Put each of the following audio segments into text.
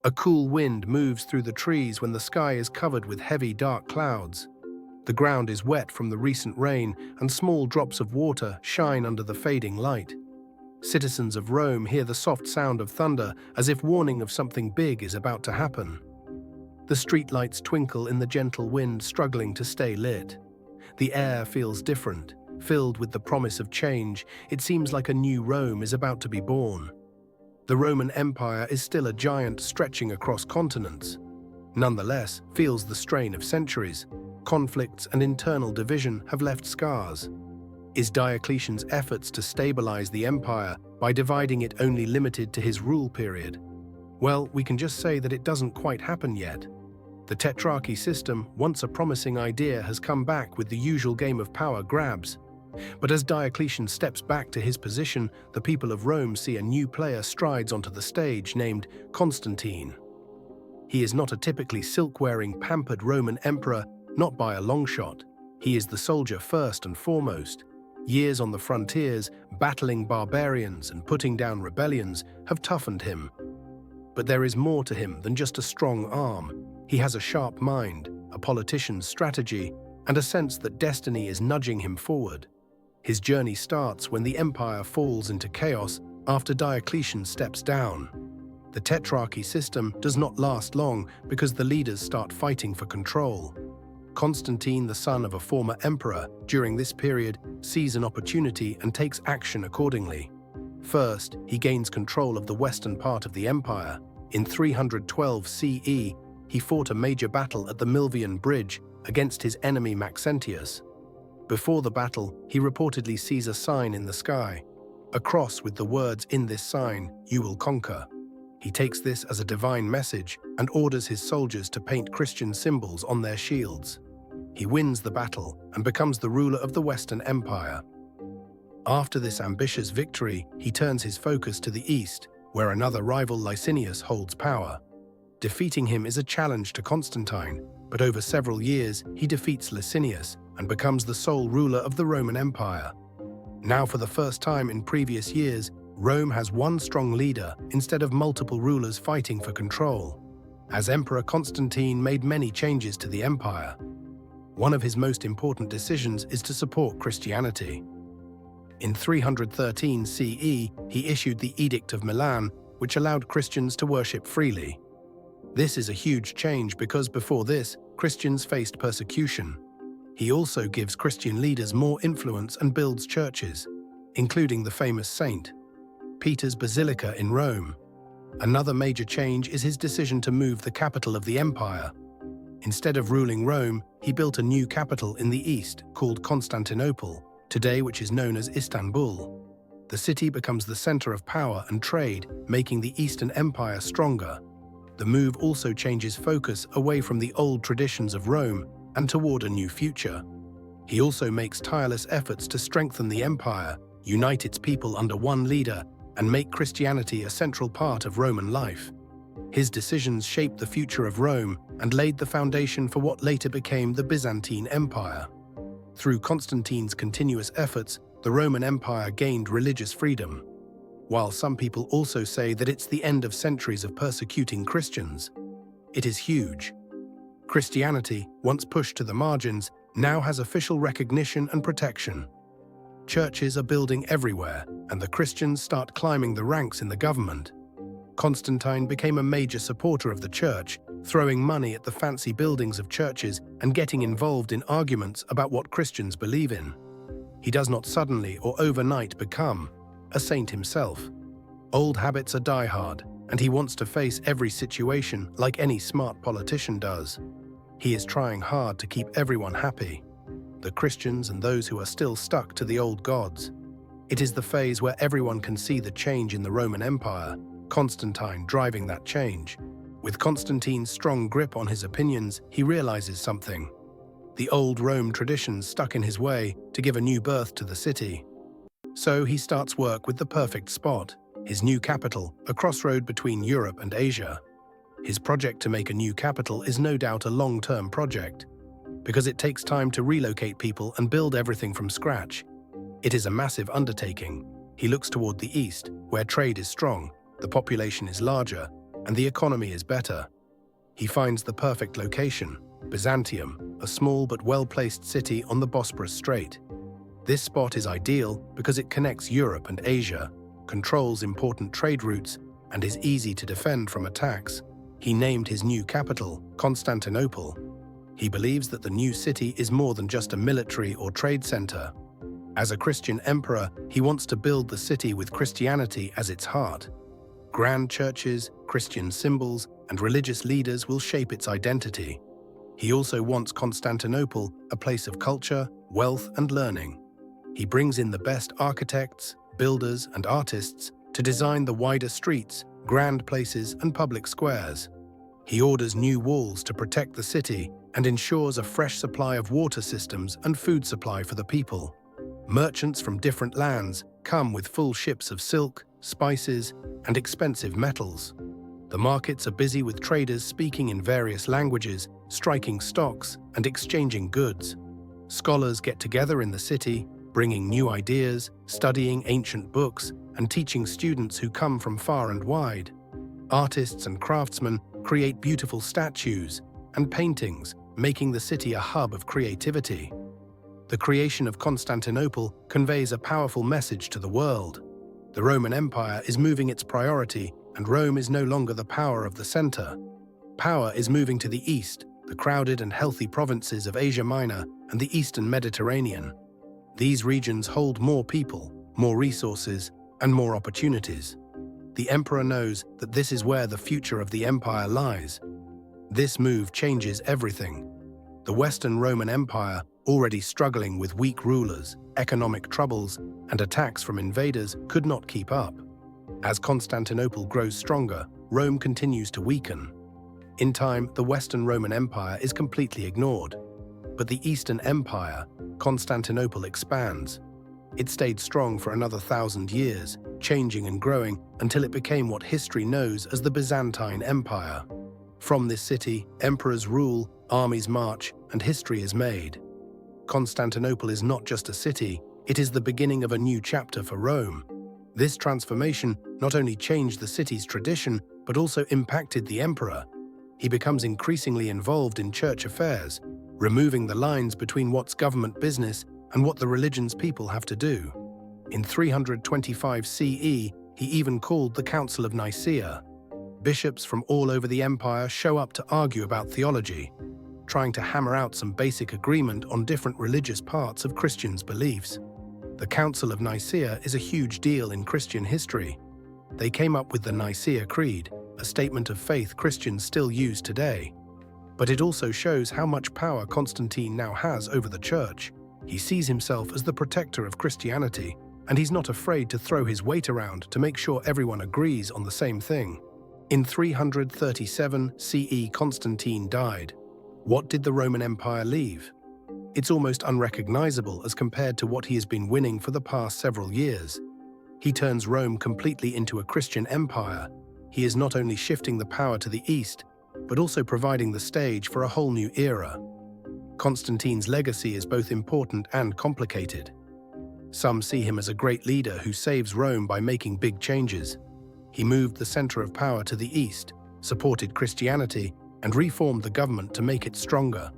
A cool wind moves through the trees when the sky is covered with heavy, dark clouds. The ground is wet from the recent rain, and small drops of water shine under the fading light. Citizens of Rome hear the soft sound of thunder as if warning of something big is about to happen. The streetlights twinkle in the gentle wind, struggling to stay lit. The air feels different, filled with the promise of change. It seems like a new Rome is about to be born. The Roman Empire is still a giant stretching across continents. Nonetheless, feels the strain of centuries. Conflicts and internal division have left scars. Is Diocletian's efforts to stabilize the empire by dividing it only limited to his rule period? Well, we can just say that it doesn't quite happen yet. The tetrarchy system, once a promising idea, has come back with the usual game of power grabs. But as Diocletian steps back to his position, the people of Rome see a new player strides onto the stage named Constantine. He is not a typically silk-wearing, pampered Roman emperor, not by a long shot. He is the soldier first and foremost. Years on the frontiers, battling barbarians and putting down rebellions, have toughened him. But there is more to him than just a strong arm. He has a sharp mind, a politician's strategy, and a sense that destiny is nudging him forward. His journey starts when the empire falls into chaos after Diocletian steps down. The tetrarchy system does not last long because the leaders start fighting for control. Constantine, the son of a former emperor, during this period sees an opportunity and takes action accordingly. First, he gains control of the western part of the empire. In 312 CE, he fought a major battle at the Milvian Bridge against his enemy Maxentius. Before the battle, he reportedly sees a sign in the sky, a cross with the words, "In this sign, you will conquer." He takes this as a divine message and orders his soldiers to paint Christian symbols on their shields. He wins the battle and becomes the ruler of the Western Empire. After this ambitious victory, he turns his focus to the east, where another rival, Licinius, holds power. Defeating him is a challenge to Constantine, but over several years he defeats Licinius and becomes the sole ruler of the Roman Empire. Now, for the first time in previous years, Rome has one strong leader instead of multiple rulers fighting for control. As Emperor Constantine made many changes to the empire. One of his most important decisions is to support Christianity. In 313 CE, he issued the Edict of Milan, which allowed Christians to worship freely. This is a huge change because before this, Christians faced persecution. He also gives Christian leaders more influence and builds churches, including the famous St. Peter's Basilica in Rome. Another major change is his decision to move the capital of the empire. Instead of ruling Rome, he built a new capital in the east called Constantinople, today which is known as Istanbul. The city becomes the center of power and trade, making the Eastern Empire stronger. The move also changes focus away from the old traditions of Rome and toward a new future. He also makes tireless efforts to strengthen the empire, unite its people under one leader, and make Christianity a central part of Roman life. His decisions shaped the future of Rome and laid the foundation for what later became the Byzantine Empire. Through Constantine's continuous efforts, the Roman Empire gained religious freedom. While some people also say that it's the end of centuries of persecuting Christians, it is huge. Christianity, once pushed to the margins, now has official recognition and protection. Churches are building everywhere, and the Christians start climbing the ranks in the government. Constantine became a major supporter of the church, throwing money at the fancy buildings of churches and getting involved in arguments about what Christians believe in. He does not suddenly or overnight become a saint himself. Old habits are diehard, and he wants to face every situation like any smart politician does. He is trying hard to keep everyone happy, the Christians and those who are still stuck to the old gods. It is the phase where everyone can see the change in the Roman Empire, Constantine driving that change. With Constantine's strong grip on his opinions, he realizes something. The old Rome traditions stuck in his way to give a new birth to the city. So he starts work with the perfect spot, his new capital, a crossroad between Europe and Asia. His project to make a new capital is no doubt a long-term project, because it takes time to relocate people and build everything from scratch. It is a massive undertaking. He looks toward the east, where trade is strong, the population is larger, and the economy is better. He finds the perfect location, Byzantium, a small but well-placed city on the Bosporus Strait. This spot is ideal because it connects Europe and Asia, controls important trade routes, and is easy to defend from attacks. He named his new capital Constantinople. He believes that the new city is more than just a military or trade center. As a Christian emperor, he wants to build the city with Christianity as its heart. Grand churches, Christian symbols, and religious leaders will shape its identity. He also wants Constantinople a place of culture, wealth, and learning. He brings in the best architects, builders, and artists to design the wider streets, grand places, and public squares. He orders new walls to protect the city and ensures a fresh supply of water systems and food supply for the people. Merchants from different lands come with full ships of silk, spices, and expensive metals. The markets are busy with traders speaking in various languages, striking stocks, and exchanging goods. Scholars get together in the city, bringing new ideas, studying ancient books, and teaching students who come from far and wide. Artists and craftsmen create beautiful statues and paintings, making the city a hub of creativity. The creation of Constantinople conveys a powerful message to the world. The Roman Empire is moving its priority, and Rome is no longer the power of the center. Power is moving to the east, the crowded and healthy provinces of Asia Minor and the Eastern Mediterranean. These regions hold more people, more resources, and more opportunities. The emperor knows that this is where the future of the empire lies. This move changes everything. The Western Roman Empire, already struggling with weak rulers, economic troubles, and attacks from invaders, could not keep up. As Constantinople grows stronger, Rome continues to weaken. In time, the Western Roman Empire is completely ignored. But the Eastern Empire, Constantinople, expands. It stayed strong for another 1,000 years, changing and growing until it became what history knows as the Byzantine Empire. From this city, emperors rule, armies march, and history is made. Constantinople is not just a city, it is the beginning of a new chapter for Rome. This transformation not only changed the city's tradition, but also impacted the emperor. He becomes increasingly involved in church affairs, removing the lines between what's government business and what the religion's people have to do. In 325 CE, he even called the Council of Nicaea. Bishops from all over the empire show up to argue about theology, trying to hammer out some basic agreement on different religious parts of Christians' beliefs. The Council of Nicaea is a huge deal in Christian history. They came up with the Nicene Creed, a statement of faith Christians still use today. But it also shows how much power Constantine now has over the church. He sees himself as the protector of Christianity, and he's not afraid to throw his weight around to make sure everyone agrees on the same thing. In 337 CE, Constantine died. What did the Roman Empire leave? It's almost unrecognizable as compared to what he has been winning for the past several years. He turns Rome completely into a Christian empire. He is not only shifting the power to the east, but also providing the stage for a whole new era. Constantine's legacy is both important and complicated. Some see him as a great leader who saves Rome by making big changes. He moved the center of power to the east, supported Christianity, and reformed the government to make it stronger.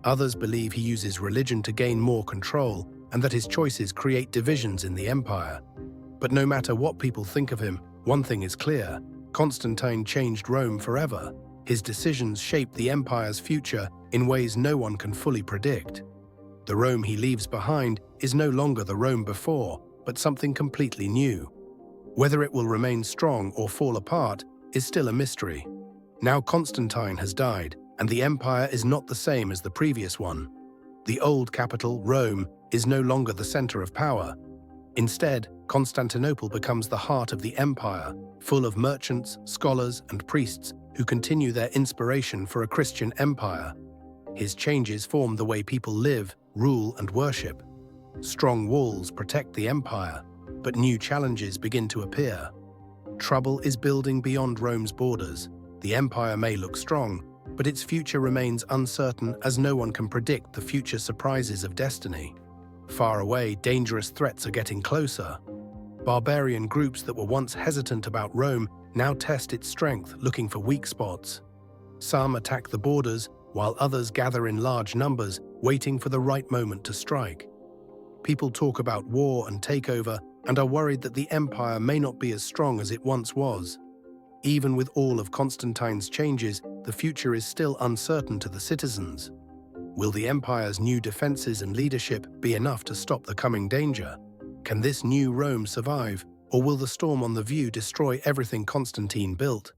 Others believe he uses religion to gain more control and that his choices create divisions in the empire. But no matter what people think of him, one thing is clear: Constantine changed Rome forever. His decisions shaped the empire's future in ways no one can fully predict. The Rome he leaves behind is no longer the Rome before, but something completely new. Whether it will remain strong or fall apart is still a mystery. Now Constantine has died, and the empire is not the same as the previous one. The old capital, Rome, is no longer the center of power. Instead, Constantinople becomes the heart of the empire, full of merchants, scholars, and priests who continue their inspiration for a Christian empire. His changes form the way people live, rule, and worship. Strong walls protect the empire, but new challenges begin to appear. Trouble is building beyond Rome's borders. The empire may look strong, but its future remains uncertain as no one can predict the future surprises of destiny. Far away, dangerous threats are getting closer. Barbarian groups that were once hesitant about Rome now test its strength, looking for weak spots. Some attack the borders, while others gather in large numbers, waiting for the right moment to strike. People talk about war and takeover and are worried that the empire may not be as strong as it once was. Even with all of Constantine's changes, the future is still uncertain to the citizens. Will the empire's new defenses and leadership be enough to stop the coming danger? Can this new Rome survive, or will the storm on the view destroy everything Constantine built?